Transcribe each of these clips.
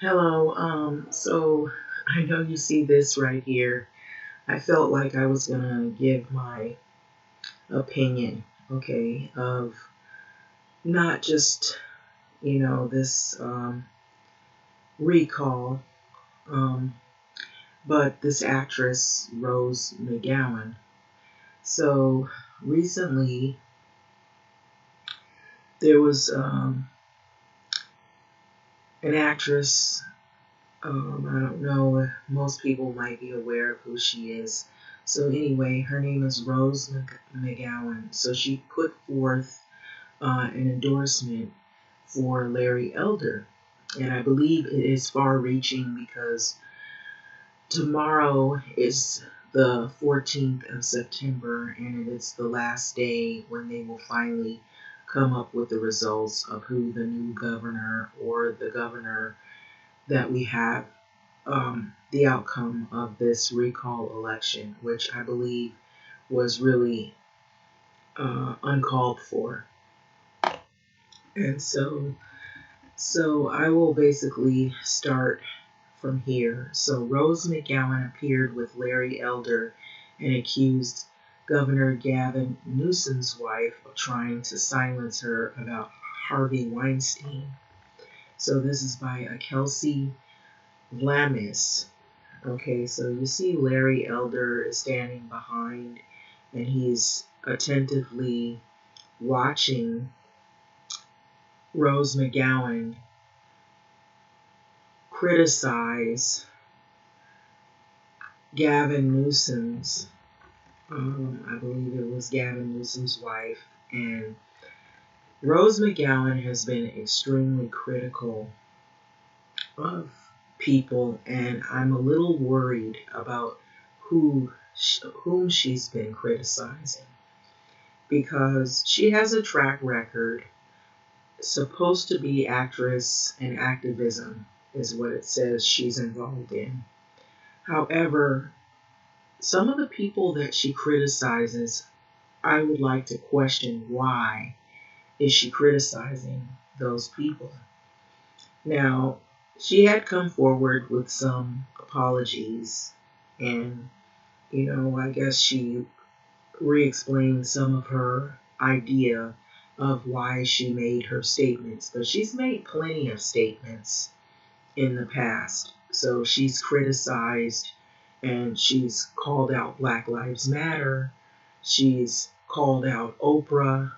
Hello. So I know you see this right here. I felt like I was gonna give my opinion, okay, of not just, this recall, um, but this actress, Rose McGowan. So recently there was an actress. I don't know, most people might be aware of who she is. So anyway, her name is Rose McGowan. So she put forth an endorsement for Larry Elder. And I believe it is far reaching because tomorrow is the 14th of September and it is the last day when they will finally come up with the results of who the new governor or the governor that we have, the outcome of this recall election, which I believe was really uncalled for. And so I will basically start from here. So Rose McGowan appeared with Larry Elder and accused Governor Gavin Newsom's wife of trying to silence her about Harvey Weinstein. So this is by Kelsey Vlamis. Okay, so you see Larry Elder is standing behind and he's attentively watching Rose McGowan criticize Gavin Newsom's, I believe it was Gavin Newsom's wife, and Rose McGowan has been extremely critical of people, and I'm a little worried about whom she's been criticizing because she has a track record, supposed to be actress and activism is what it says she's involved in. However, some of the people that she criticizes, I would like to question why is she criticizing those people. Now, she had come forward with some apologies and, I guess she re-explained some of her idea of why she made her statements, but she's made plenty of statements in the past. So she's criticized and she's called out Black Lives Matter. She's called out Oprah.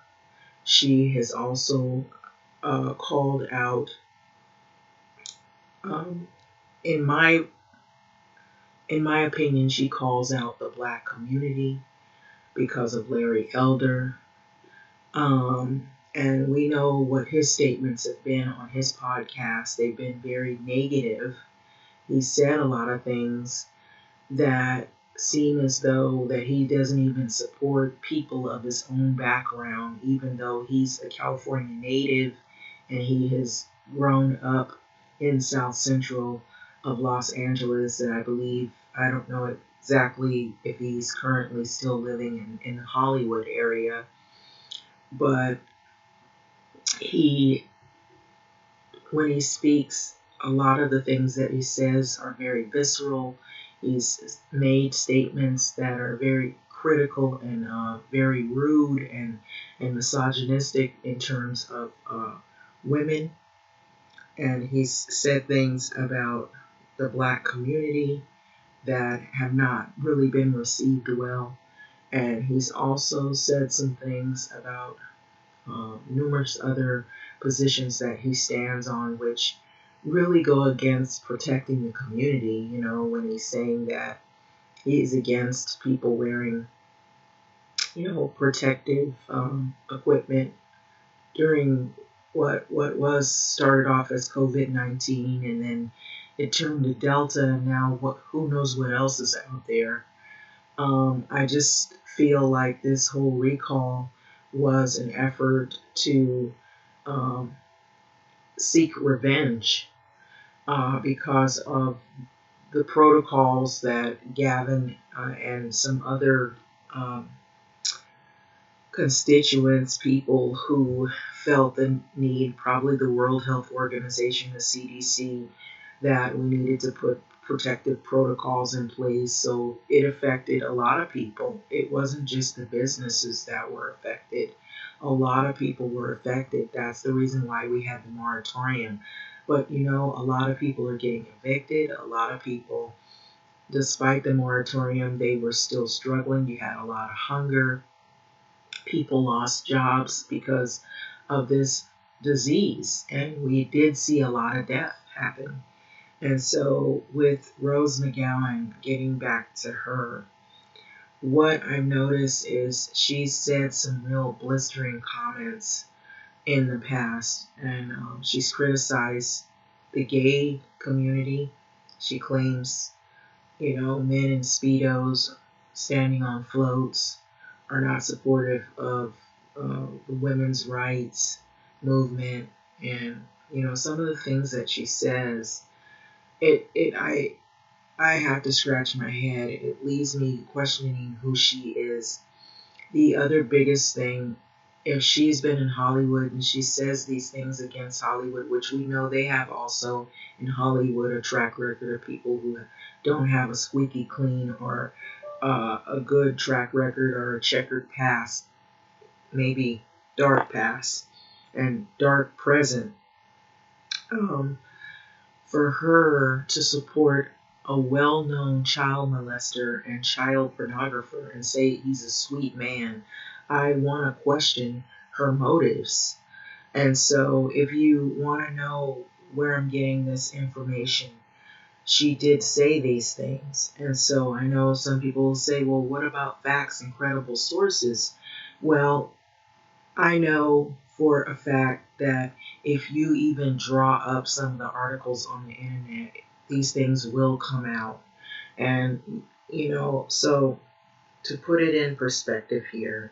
She has also called out, um, in my in my opinion, she calls out the Black community because of Larry Elder. And we know what his statements have been on his podcast. They've been very negative. He said a lot of things that seem as though that he doesn't even support people of his own background, even though he's a California native and he has grown up in South Central of Los Angeles. And I believe, I don't know exactly if he's currently still living in the Hollywood area, but he, when he speaks, a lot of the things that he says are very visceral. He's made statements that are very critical and very rude and misogynistic in terms of women. And he's said things about the Black community that have not really been received well. And he's also said some things about numerous other positions that he stands on, which really go against protecting the community. When he's saying that he's against people wearing, protective equipment during what was started off as COVID-19, and then it turned to Delta, and now who knows what else is out there. I just feel like this whole recall was an effort to um, seek revenge because of the protocols that Gavin and some other um, constituents, people who felt the need, probably the World Health Organization, the CDC, that we needed to put protective protocols in place. So it affected a lot of people. It wasn't just the businesses that were affected. A lot of people were affected. That's the reason why we had the moratorium. But a lot of people are getting evicted. A lot of people, despite the moratorium, they were still struggling. You had a lot of hunger. People lost jobs because of this disease. And we did see a lot of death happen. And so, with Rose McGowan, getting back to her, what I've noticed is she's said some real blistering comments in the past, and she's criticized the gay community. She claims, men in Speedos standing on floats are not supportive of the women's rights movement, and some of the things that she says. I have to scratch my head. It leaves me questioning who she is. The other biggest thing, if she's been in Hollywood and she says these things against Hollywood, which we know they have also in Hollywood a track record of people who don't have a squeaky clean or a good track record or a checkered past, maybe dark past and dark present. For her to support a well-known child molester and child pornographer and say he's a sweet man, I want to question her motives. And so if you want to know where I'm getting this information, she did say these things. And so I know some people will say, well, what about facts and credible sources? Well, I know for a fact that if you even draw up some of the articles on the internet, these things will come out. And, so to put it in perspective here,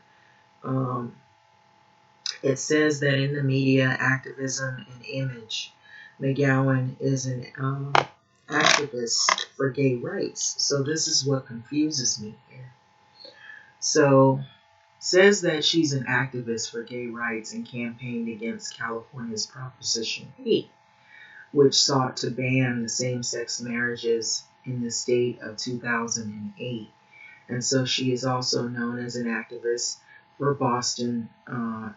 it says that in the media, activism, and image, McGowan is an activist for gay rights. So this is what confuses me here. So says that she's an activist for gay rights and campaigned against California's Proposition 8, which sought to ban the same-sex marriages in the state of 2008. And so she is also known as an activist for Boston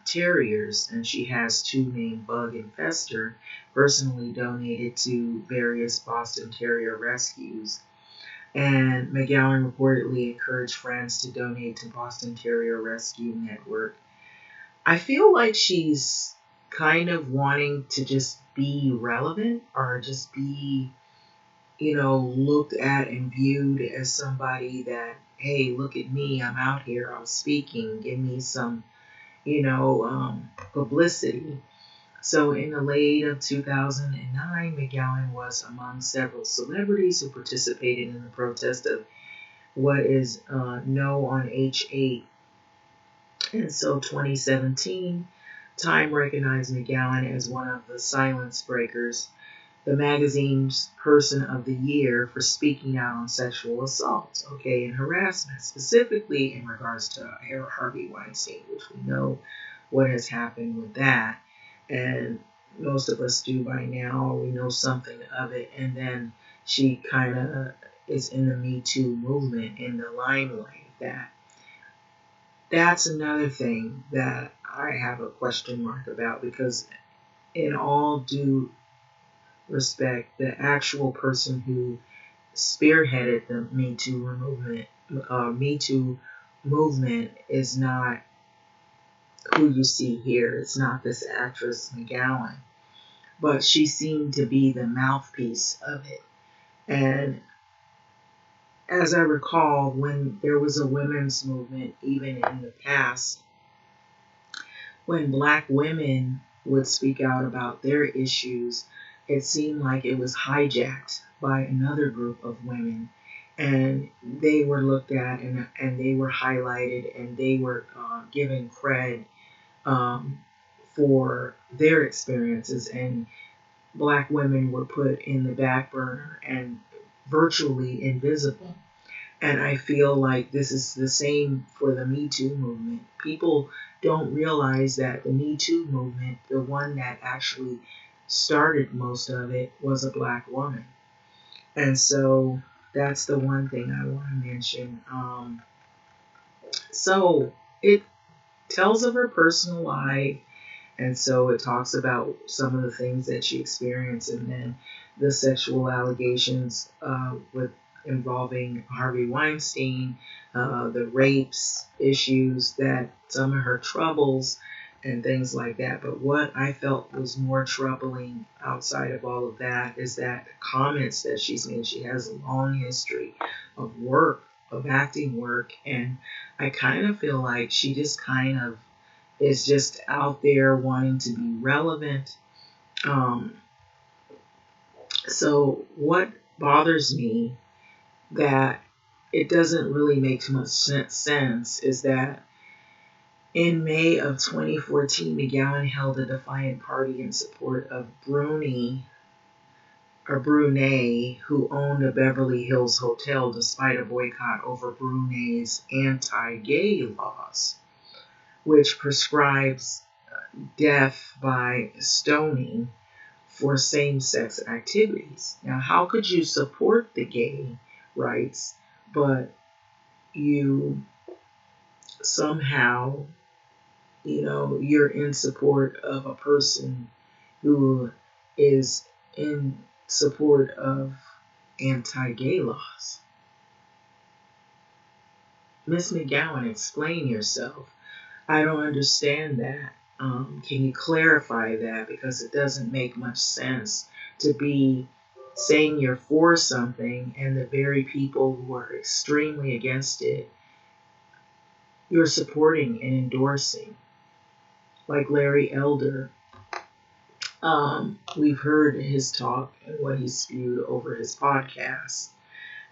Terriers, and she has two named Bug and Fester, personally donated to various Boston Terrier rescues. And McGowan reportedly encouraged friends to donate to Boston Terrier Rescue Network. I feel like she's kind of wanting to just be relevant or just be, looked at and viewed as somebody that, hey, look at me, I'm out here, I'm speaking, give me some, publicity. So in the late of 2009, McGowan was among several celebrities who participated in the protest of what is No on H8. And so 2017, Time recognized McGowan as one of the silence breakers, the magazine's Person of the Year for speaking out on sexual assault, and harassment, specifically in regards to Harvey Weinstein, which we know what has happened with that. And most of us do by now, we know something of it. And then she kind of is in the Me Too movement, in the limelight of that. That's another thing that I have a question mark about, because in all due respect, the actual person who spearheaded the Me Too movement is not who you see here. It's not this actress McGowan, but she seemed to be the mouthpiece of it. And as I recall, when there was a women's movement, even in the past, when Black women would speak out about their issues, it seemed like it was hijacked by another group of women, and they were looked at and they were highlighted and they were given cred for their experiences, and Black women were put in the back burner and virtually invisible. And I feel like this is the same for the Me Too movement. People don't realize that the Me Too movement, the one that actually started most of it was a black woman. And so that's the one thing I want to mention. So it tells of her personal life. And so it talks about some of the things that she experienced, and then the sexual allegations with involving Harvey Weinstein, the rapes issues, that some of her troubles and things like that. But what I felt was more troubling outside of all of that is that the comments that she's made. She has a long history of work, of acting work, and I kind of feel like she just kind of is just out there wanting to be relevant. Um, so what bothers me that it doesn't really make much sense is that in May of 2014, McGowan held a defiant party in support of Brunei, who owned a Beverly Hills hotel despite a boycott over Brunei's anti-gay laws, which prescribes death by stoning for same-sex activities. Now, how could you support the gay rights, but you somehow, you're in support of a person who is in support of anti-gay laws? Miss McGowan, explain yourself. I don't understand that. Can you clarify that? Because it doesn't make much sense to be saying you're for something and the very people who are extremely against it, you're supporting and endorsing. Like Larry Elder, we've heard his talk and what he spewed over his podcast.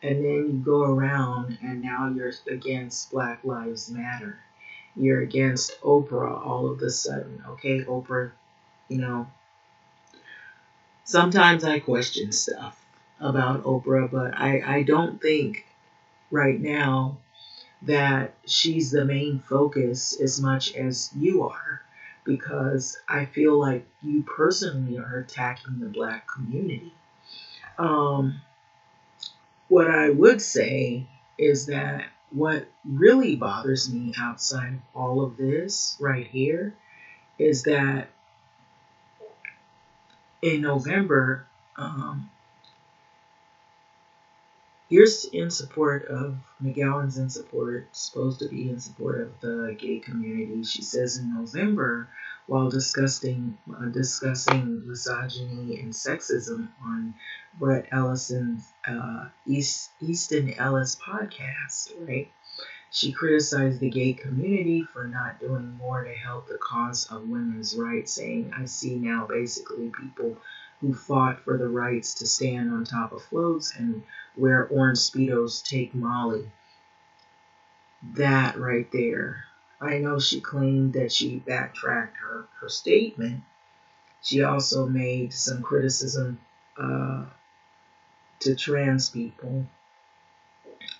And then you go around and now you're against Black Lives Matter. You're against Oprah all of a sudden. Okay, Oprah, sometimes I question stuff about Oprah, but I don't think right now that she's the main focus as much as you are, because I feel like you personally are attacking the Black community. What I would say is that what really bothers me outside of all of this right here is that in November, you're in support of, McGowan's in support, supposed to be in support of the gay community. She says in November, while discussing misogyny and sexism on Brett Ellison's Easton Ellis podcast, right? She criticized the gay community for not doing more to help the cause of women's rights, saying, I see now basically people who fought for the rights to stand on top of floats and wear orange Speedos take Molly. That right there. I know she claimed that she backtracked her statement. She also made some criticism to trans people,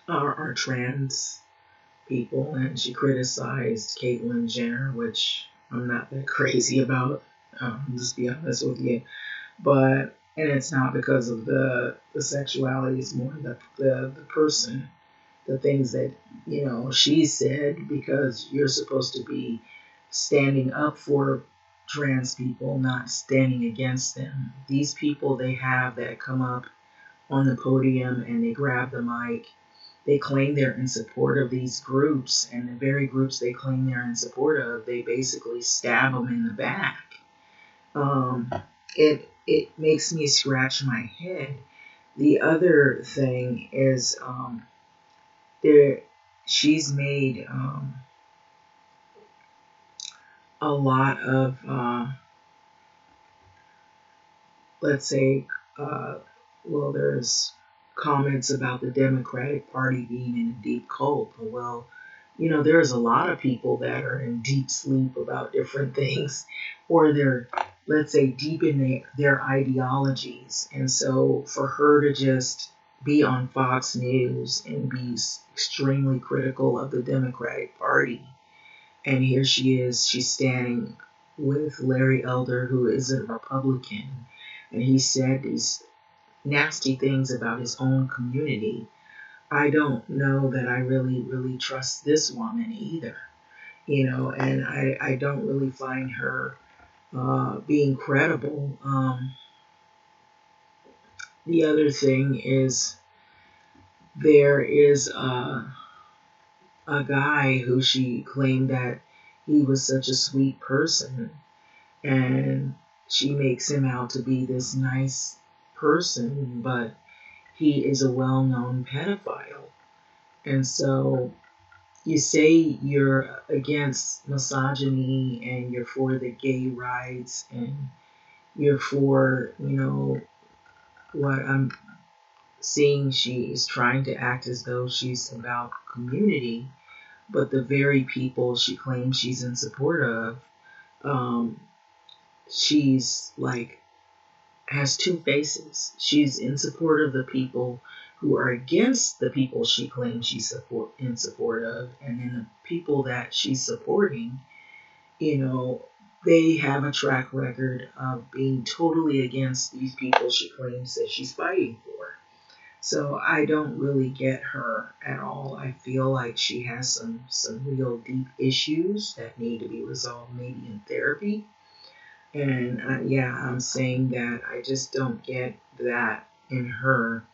or trans people, and she criticized Caitlyn Jenner, which I'm not that crazy about. Just be honest with you, and it's not because of the sexuality. It's more the person, the things that she said. Because you're supposed to be standing up for trans people, not standing against them. These people they have that come up on the podium and they grab the mic. They claim they're in support of these groups, and the very groups they claim they're in support of, they basically stab them in the back. It makes me scratch my head. The other thing is she's made a lot of, let's say, there's comments about the Democratic Party being in a deep cult. Well, there's a lot of people that are in deep sleep about different things, or they're, let's say, deep in their ideologies. And so for her to just be on Fox News and be extremely critical of the Democratic Party, and here she is, she's standing with Larry Elder, who is a Republican, and he said these nasty things about his own community. I don't know that I really, really trust this woman either, and I don't really find her being credible. The other thing is there is a guy who she claimed that he was such a sweet person, and she makes him out to be this nice person, but he is a well-known pedophile. And so you say you're against misogyny and you're for the gay rights and you're for, what I'm seeing, she is trying to act as though she's about community, but the very people she claims she's in support of, um, she's like has two faces. She's in support of the people who are against the people she claims she's in support of, and then the people that she's supporting, they have a track record of being totally against these people she claims that she's fighting for. So I don't really get her at all. I feel like she has some real deep issues that need to be resolved, maybe in therapy. And yeah, I'm saying that I just don't get that in her.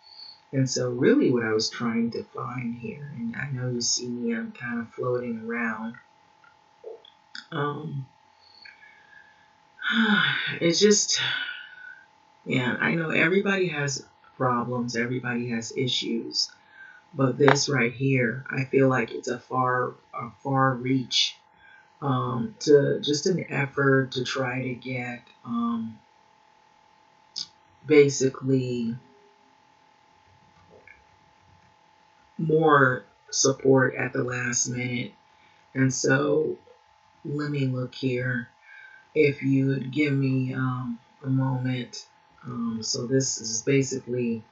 And so, really, what I was trying to find here, and I know you see me, I'm kind of floating around. Um, it's just, yeah, I know everybody has problems, everybody has issues, but this right here, I feel like it's a far reach, to just an effort to try to get, basically more support at the last minute. And so let me look here. If you would give me a moment. So this is basically,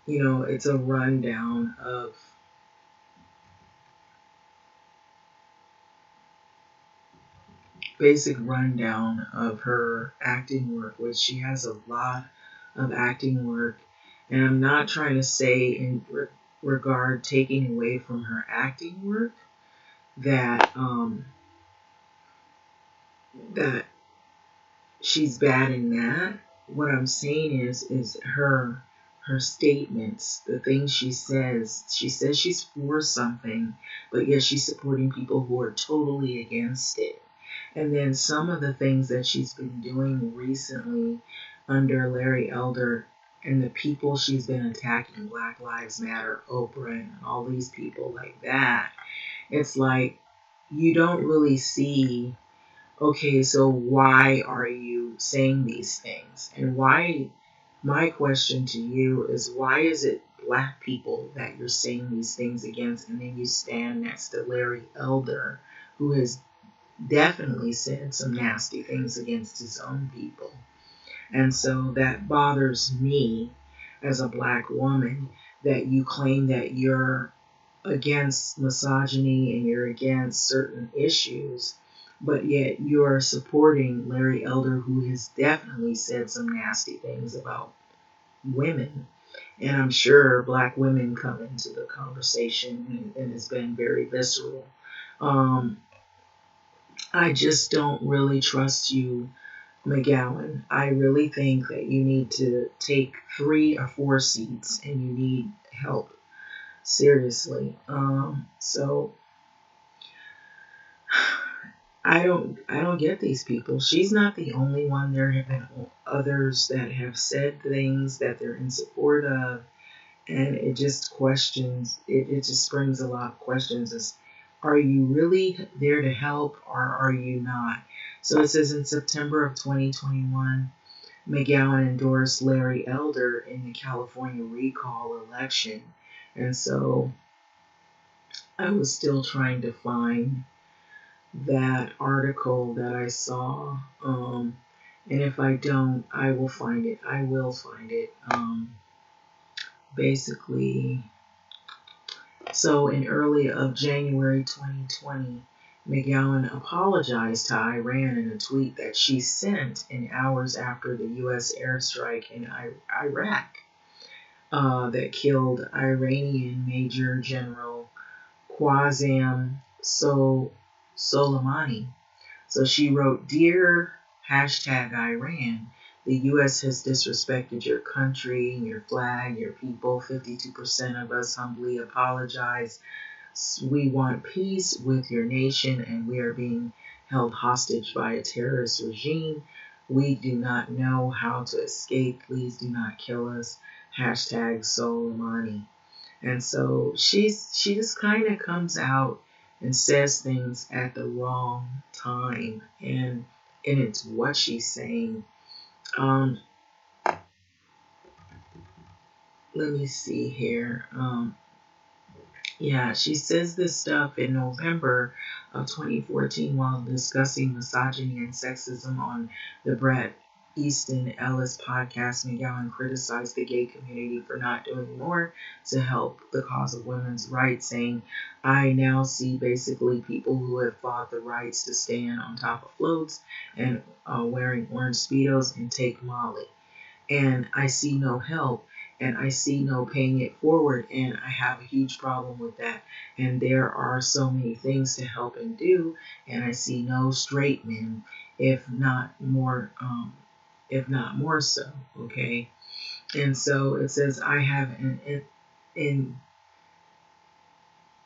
it's a rundown of basic rundown of her acting work, which she has a lot of acting work. And I'm not trying to say in regard taking away from her acting work that that she's bad in that. What I'm saying is her statements, the things she says. She says she's for something, but yet she's supporting people who are totally against it. And then some of the things that she's been doing recently under Larry Elder and the people she's been attacking, Black Lives Matter, Oprah, and all these people like that. It's like you don't really see, okay, so why are you saying these things? And why, my question to you is, why is it black people that you're saying these things against? And then you stand next to Larry Elder, who has definitely said some nasty things against his own people. And so that bothers me as a black woman, that you claim that you're against misogyny and you're against certain issues, but yet you're supporting Larry Elder, who has definitely said some nasty things about women. And I'm sure black women come into the conversation, and it's been very visceral. Um, I just don't really trust you, McGowan. I really think that you need to take 3 or 4 seats and you need help. Seriously. So I don't get these people. She's not the only one. There have been others that have said things that they're in support of, and it just questions. It just brings a lot of questions. Is, are you really there to help, or are you not? So it says in September of 2021, McGowan endorsed Larry Elder in the California recall election, and so I was still trying to find that article that I saw. And if I don't, I will find it. I will find it. Basically, so in early of January 2020, McGowan apologized to Iran in a tweet that she sent in hours after the U.S. airstrike in Iraq that killed Iranian Major General Qasem Soleimani. So she wrote, "Dear #Iran, the U.S. has disrespected your country, your flag, your people. 52% of us humbly apologize. We want peace with your nation, and we are being held hostage by a terrorist regime. We do not know how to escape. Please do not kill us. Soleimani." And so she just kind of comes out and says things at the wrong time, and it's what she's saying. Let me see here. Yeah, she says this stuff in November of 2014 while discussing misogyny and sexism on the Bret Easton Ellis podcast. McGowan criticized the gay community for not doing more to help the cause of women's rights, saying, "I now see basically people who have fought the rights to stand on top of floats and wearing orange Speedos and take Molly. And I see no help, and I see no paying it forward, and I have a huge problem with that. And there are so many things to help and do, and I see no straight men, if not more so." Okay, and so it says, "I have an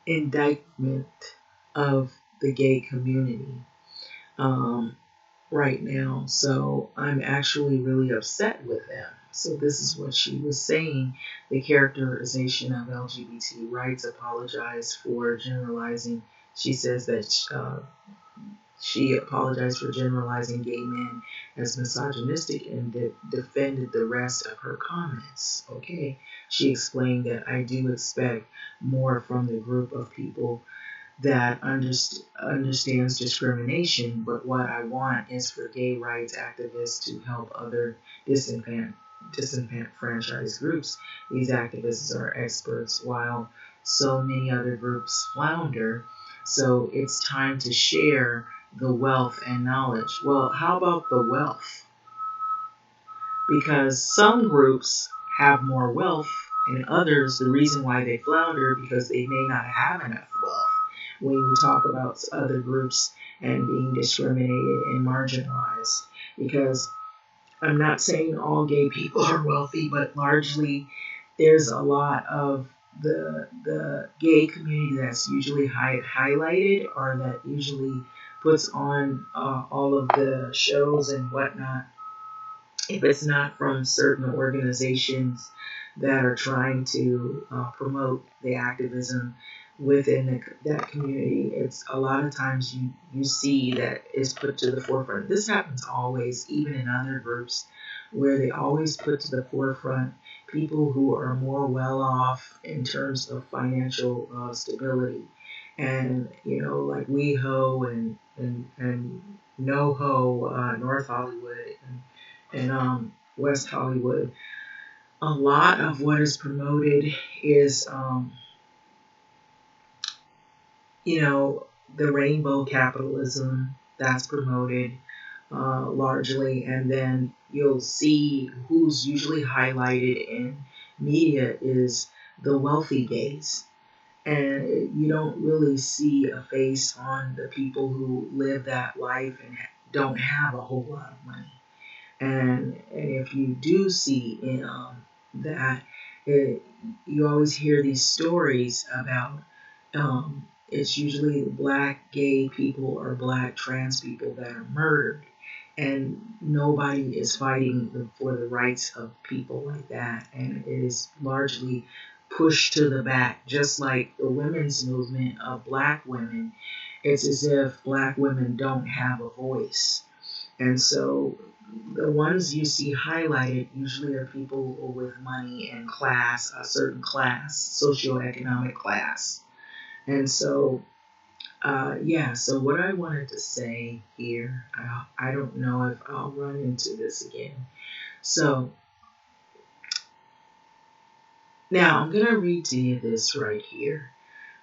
indictment of the gay community right now. So I'm actually really upset with them." So this is what she was saying. The characterization of LGBT rights apologized for generalizing. She says that she apologized for generalizing gay men as misogynistic and defended the rest of her comments. Okay, she explained that, "I do expect more from the group of people that understands discrimination, but what I want is for gay rights activists to help other disenfranchised groups. These activists are experts while so many other groups flounder, so it's time to share the wealth and knowledge." Well, how about the wealth? Because some groups have more wealth, and others, the reason why they flounder because they may not have enough wealth. When you talk about other groups and being discriminated and marginalized, because I'm not saying all gay people are wealthy, but largely there's a lot of the gay community that's usually highlighted, or that usually puts on all of the shows and whatnot. If it's not from certain organizations that are trying to promote the activism within that community, it's a lot of times you see that is put to the forefront. This happens always, even in other groups, where they always put to the forefront people who are more well off in terms of financial stability. And, like WeHo and NoHo, North Hollywood, and West Hollywood, a lot of what is promoted is, the rainbow capitalism that's promoted largely, and then you'll see who's usually highlighted in media is the wealthy gays. And you don't really see a face on the people who live that life and don't have a whole lot of money. And if you do see that, you always hear these stories about it's usually black gay people or black trans people that are murdered, and nobody is fighting for the rights of people like that, and it is largely pushed to the back, just like the women's movement of black women. It's as if black women don't have a voice. And so the ones you see highlighted usually are people with money and class, a certain class, socioeconomic class. And so, so what I wanted to say here, I don't know if I'll run into this again. So, now I'm going to read to you this right here.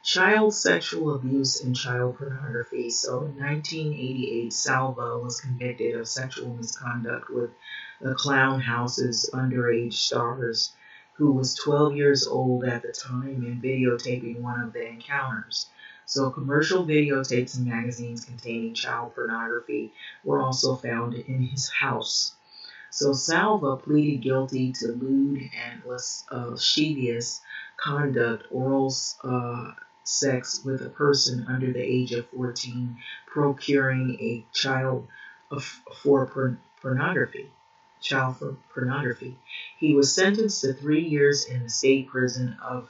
Child sexual abuse and child pornography. So in 1988, Salva was convicted of sexual misconduct with the Clown House's underage stars, who was 12 years old at the time and videotaping one of the encounters. So commercial videotapes and magazines containing child pornography were also found in his house. So Salva pleaded guilty to lewd and lascivious conduct, oral sex with a person under the age of 14, procuring a child for pornography. Child for pornography. He was sentenced to 3 years in the state prison, of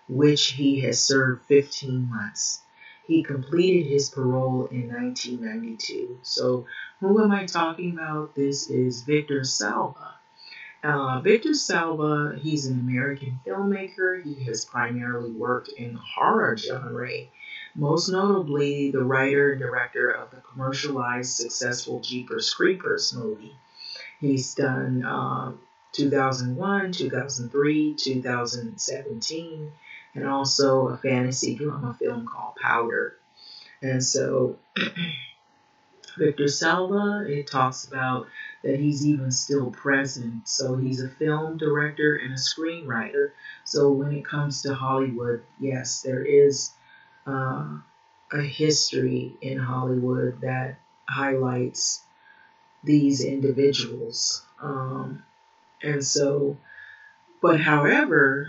which he has served 15 months. He completed his parole in 1992. So, who am I talking about? This is Victor Salva. Victor Salva, he's an American filmmaker. He has primarily worked in the horror genre, most notably the writer and director of the commercialized successful Jeepers Creepers movie. He's done 2001, 2003, 2017, and also a fantasy drama film called Powder. And so Victor Salva, it talks about that he's even still present. So he's a film director and a screenwriter. So when it comes to Hollywood, yes, there is a history in Hollywood that highlights these individuals. And so, but however,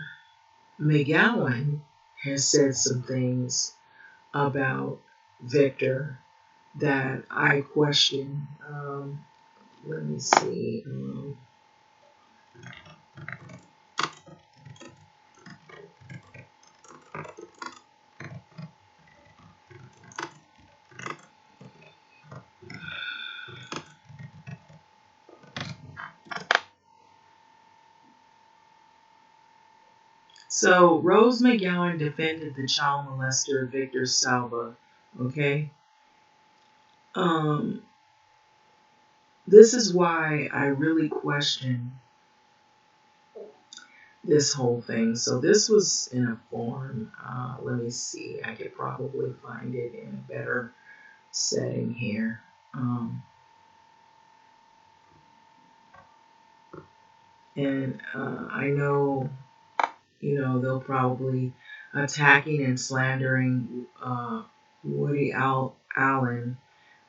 McGowan has said some things about Victor that I question. Let me see. So Rose McGowan defended the child molester Victor Salva. Okay. Um, this is why I really question this whole thing. So this was in a form. Let me see. I could probably find it in a better setting here. And I know, they'll probably attacking and slandering Woody Allen,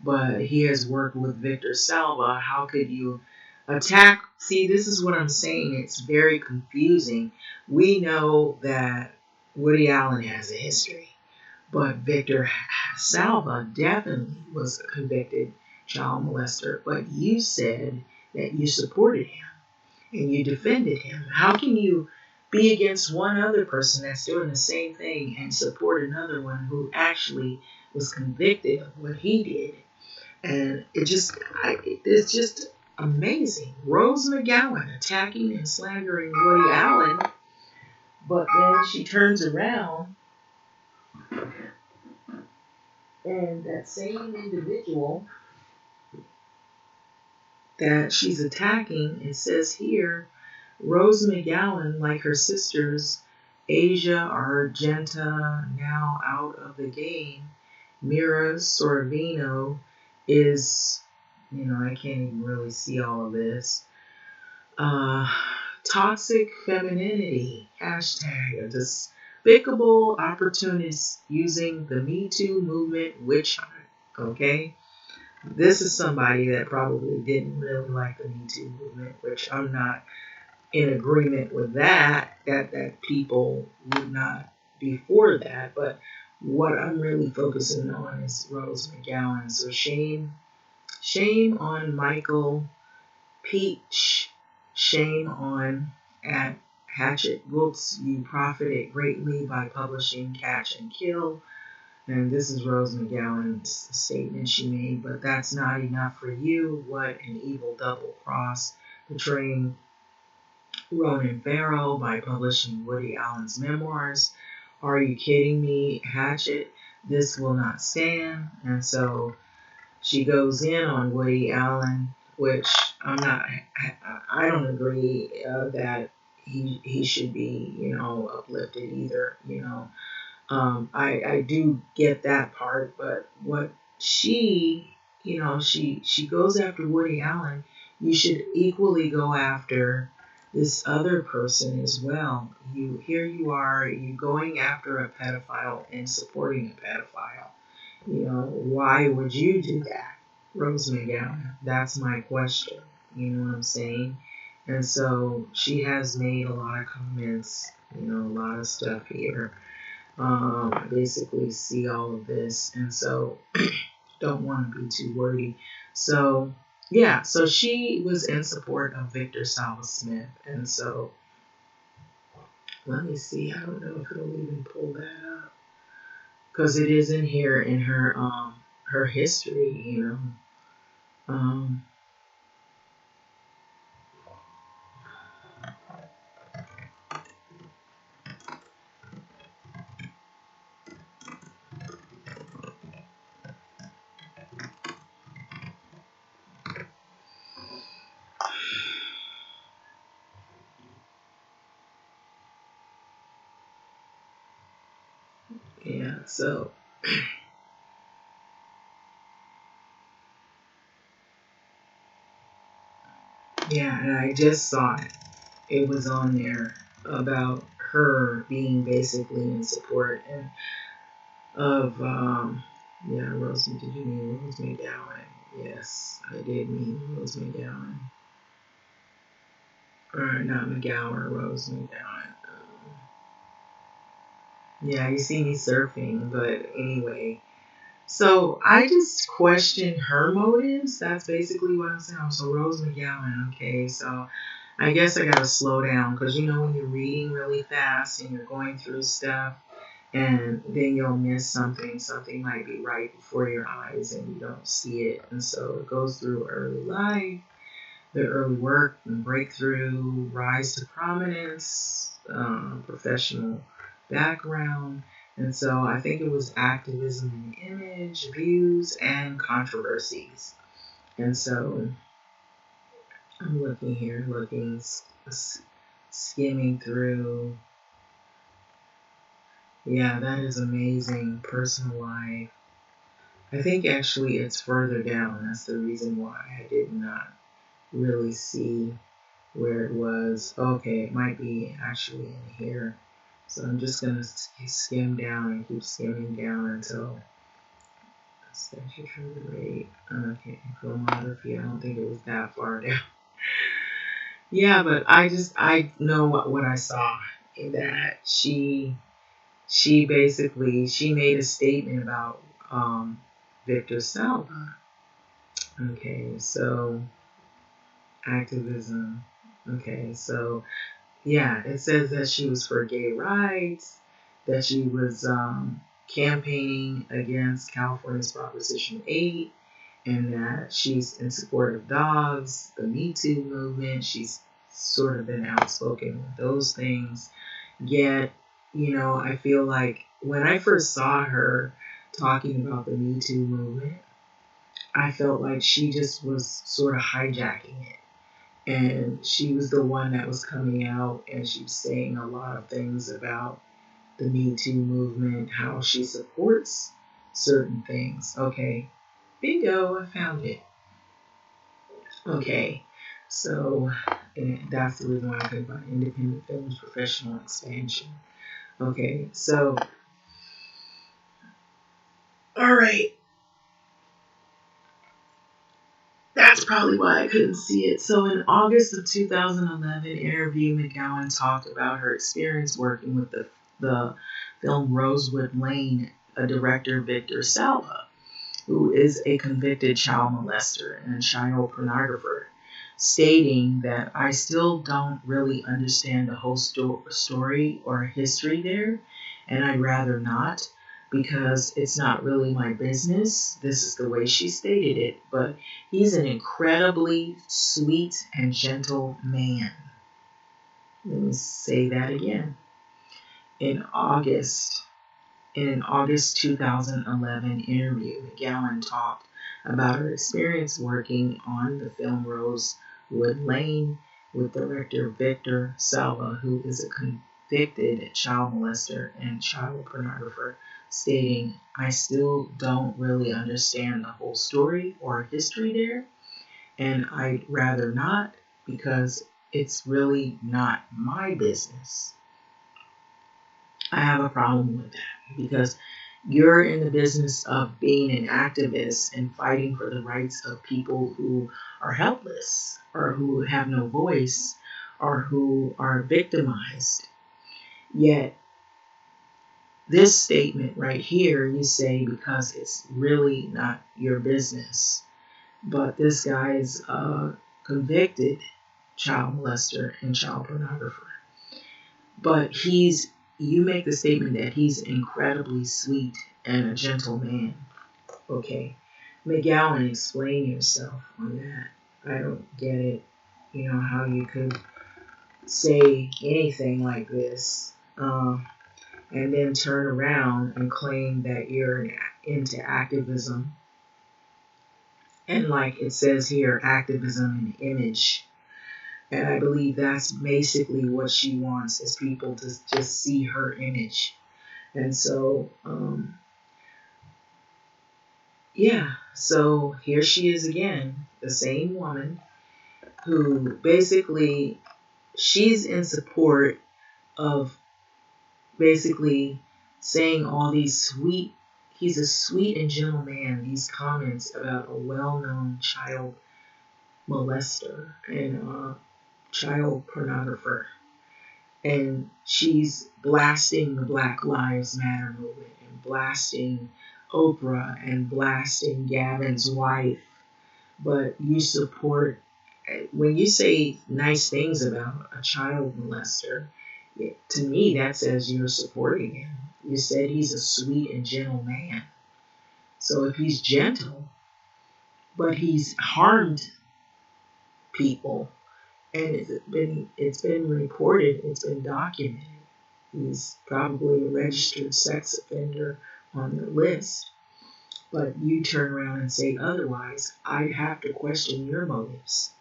but he has worked with Victor Salva. How could you attack? See, this is what I'm saying. It's very confusing. We know that Woody Allen has a history, but Victor Salva definitely was a convicted child molester. But you said that you supported him and you defended him. How can you be against one other person that's doing the same thing and support another one who actually was convicted of what he did? And it's just amazing. Rose McGowan attacking and slandering Woody Allen, but then she turns around and that same individual that she's attacking, it says here, Rose McGowan, like her sisters, Asia Argenta, now out of the game, Mira Sorvino is, I can't even really see all of this. Toxic femininity, hashtag, a despicable opportunist using the Me Too movement witch hunt, okay? This is somebody that probably didn't really like the Me Too movement, which I'm not in agreement with that people would not be for that. But what I'm really focusing on is Rose McGowan. So shame on Michael Peach, shame on at Hatchet Books. You profited greatly by publishing Catch and Kill. And this is Rose McGowan's statement she made, but that's not enough for you. What an evil double cross, betraying Ronan Farrow by publishing Woody Allen's memoirs. Are you kidding me, Hatchet? This will not stand. And so she goes in on Woody Allen, which I don't agree that he should be, uplifted either, I do get that part, but what she, she goes after Woody Allen. You should equally go after this other person as well. You are you going after a pedophile and supporting a pedophile. Why would you do that, Rose McGowan? That's my question. You know what I'm saying? And so she has made a lot of comments, a lot of stuff here. Basically see all of this, and so don't want to be too wordy. So yeah, so she was in support of Victor Salva Smith, and so let me see. I don't know if it'll even pull that up because it is in here in her history. Um, yeah. So yeah, and I just saw it. It was on there about her being basically in support of Rose. Did you mean Rose McGowan? Yes, I did mean Rose McGowan. Or not McGowan, Rose McGowan. Yeah, you see me surfing, but anyway. So I just question her motives. That's basically what I'm saying. So Rose McGowan, okay, so I guess I gotta slow down because when you're reading really fast and you're going through stuff, and then you'll miss something. Something might be right before your eyes and you don't see it. And so it goes through early life, the early work and breakthrough, rise to prominence, professional background. And so I think it was activism in image, views, and controversies. And so I'm looking here, skimming through. Yeah, that is amazing. Personal life. I think actually it's further down. That's the reason why I did not really see where it was. Okay, it might be actually in here. So I'm just going to skim down and keep skimming down until statutory rate. Okay, filmography. I don't think it was that far down. Yeah, but I know what I saw in that she basically she made a statement about Victor Salva. Okay, so activism. Okay, so yeah, it says that she was for gay rights, that she was campaigning against California's Proposition 8, and that she's in support of dogs, the Me Too movement. She's sort of been outspoken with those things. Yet, I feel like when I first saw her talking about the Me Too movement, I felt like she just was sort of hijacking it. And she was the one that was coming out and she was saying a lot of things about the Me Too movement, how she supports certain things. Okay, bingo, I found it. Okay, so and that's the reason why I think about independent films, professional expansion. Okay, so, all right. That's probably why I couldn't see it. So in August of 2011, interview McGowan talked about her experience working with the film Rosewood Lane, a director Victor Salva, who is a convicted child molester and child pornographer, stating that I still don't really understand the whole story or history there, and I'd rather not because it's not really my business. This is the way she stated it, but he's an incredibly sweet and gentle man. Let me say that again. In August, in an August 2011 interview, McGowan talked about her experience working on the film Rosewood Lane with director Victor Salva, who is a convicted child molester and child pornographer, stating, "I still don't really understand the whole story or history there, and I'd rather not because it's really not my business." I have a problem with that because you're in the business of being an activist and fighting for the rights of people who are helpless or who have no voice or who are victimized. Yet, this statement right here, you say because it's really not your business. But this guy is a convicted child molester and child pornographer. But you make the statement that he's incredibly sweet and a gentle man. Okay. McGowan, explain yourself on that. I don't get it. You know, how you could say anything like this and then turn around and claim that you're into activism. And like it says here, activism and image. And I believe that's basically what she wants, is people to just see her image. And so, yeah, so here she is again, the same woman who basically, she's in support of basically saying all these sweet, he's a sweet and gentle man, these comments about a well-known child molester and child pornographer. And she's blasting the Black Lives Matter movement and blasting Oprah and blasting Gavin's wife. But you support, when you say nice things about a child molester, to me that says you're supporting him. You said he's a sweet and gentle man. So if he's gentle, but he's harmed people, and it's been reported, it's been documented. He's probably a registered sex offender on the list. But you turn around and say otherwise, I'd have to question your motives.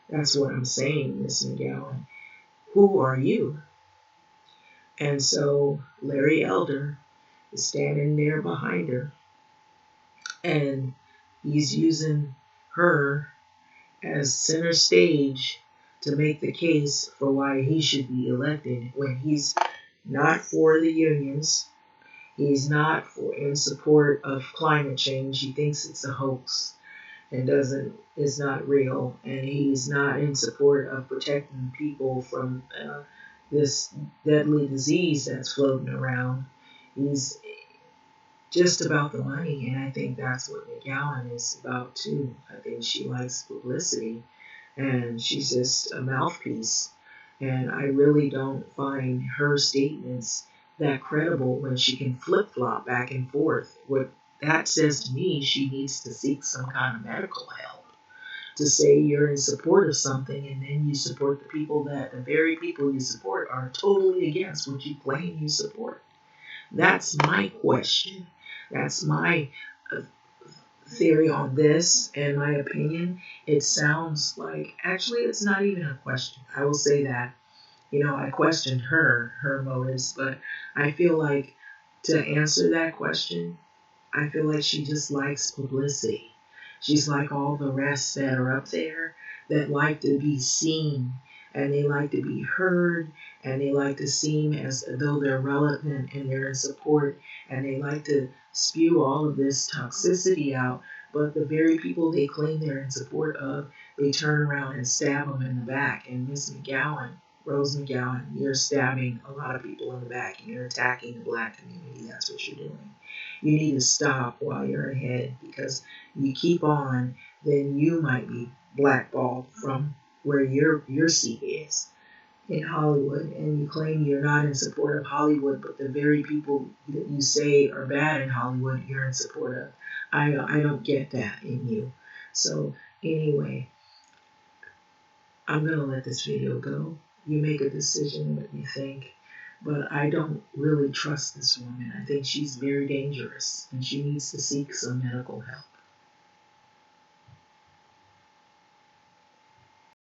That's what I'm saying, Miss McGowan. Who are you? And so Larry Elder is standing there behind her, and he's using her as center stage to make the case for why he should be elected when he's not for the unions. He's not in support of climate change. He thinks it's a hoax and is not real. And he's not in support of protecting people from this deadly disease that's floating around. He's just about the money, and I think that's what McGowan is about too. I think she likes publicity, and she's just a mouthpiece. And I really don't find her statements that credible when she can flip-flop back and forth. What that says to me, she needs to seek some kind of medical help. To say you're in support of something and then you support the very people you support are totally against what you claim you support. That's my question. That's my theory on this and my opinion. It sounds like, actually, it's not even a question. I will say that. I questioned her motives, but I feel like to answer that question, I feel like she just likes publicity. She's like all the rest that are up there that like to be seen, and they like to be heard, and they like to seem as though they're relevant and they're in support, and they like to spew all of this toxicity out. But the very people they claim they're in support of, they turn around and stab them in the back. And Miss McGowan, Rose McGowan, you're stabbing a lot of people in the back, and you're attacking the Black community. That's what you're doing. You need to stop while you're ahead, because you keep on, then you might be blackballed from where your seat is in Hollywood, and you claim you're not in support of Hollywood, but the very people that you say are bad in Hollywood, you're in support of. I don't get that in you. So anyway, I'm going to let this video go. You make a decision what you think. But I don't really trust this woman. I think she's very dangerous, and she needs to seek some medical help.